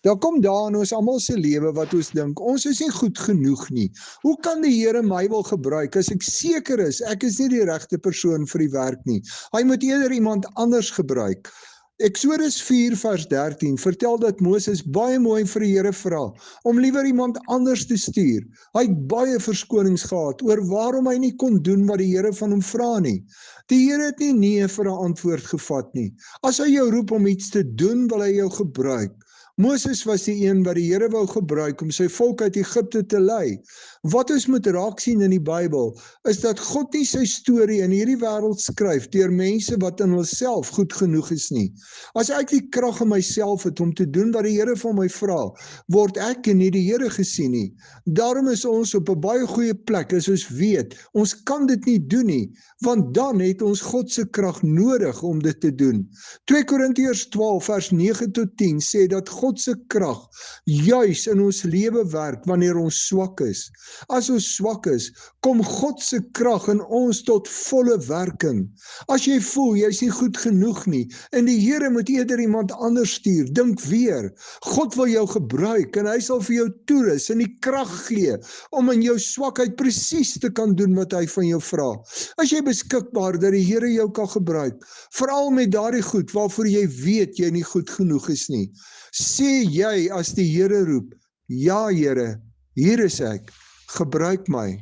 Daar kom daar in ons almal se lewe wat ons dink, ons is nie goed genoeg nie. Hoe kan die Here my wil gebruik as ek seker is, ek is nie die regte persoon vir die werk nie. Hy moet eerder iemand anders gebruik. Eksodus 4 vers 13 vertel dat Moses baie mooi vir die Here vra om liewer iemand anders te stuur. Hy het baie verskonings gehad oor waarom hy nie kon doen wat die Here van hom vra nie. Die Here het nie nee vir 'n antwoord gevat nie. As hy jou roep om iets te doen, wil hy jou gebruik. Moses was die een wat die Here wou gebruik om sy volk uit Egipte te lei. Wat ons moet raak sien in die Bybel, is dat God nie sy storie in hierdie wêreld skryf deur mense wat in hulself goed genoeg is nie. As ek die krag in myself het om te doen wat die Here van my vra, word ek nie die Here gesien nie. Daarom is ons op 'n baie goeie plek as ons weet, ons kan dit nie doen nie, want dan het ons God se krag nodig om dit te doen. 2 Korintiërs 12 vers 9 tot 10 sê dat God se krag juis in ons lewe werk wanneer ons swak is. As ons swak is, kom God se krag in ons tot volle werking. As jy voel jy is nie goed genoeg nie en die Here moet eerder iemand anders stuur, dink weer. God wil jou gebruik en hy sal vir jou toerus en die krag gee om in jou swakheid presies te kan doen wat hy van jou vra. As jy beskikbaar dat die Here jou kan gebruik, veral met daardie goed waarvoor jy weet jy nie goed genoeg is nie. Sê jy as die Here roep, ja Here, hier is ek, gebruik my.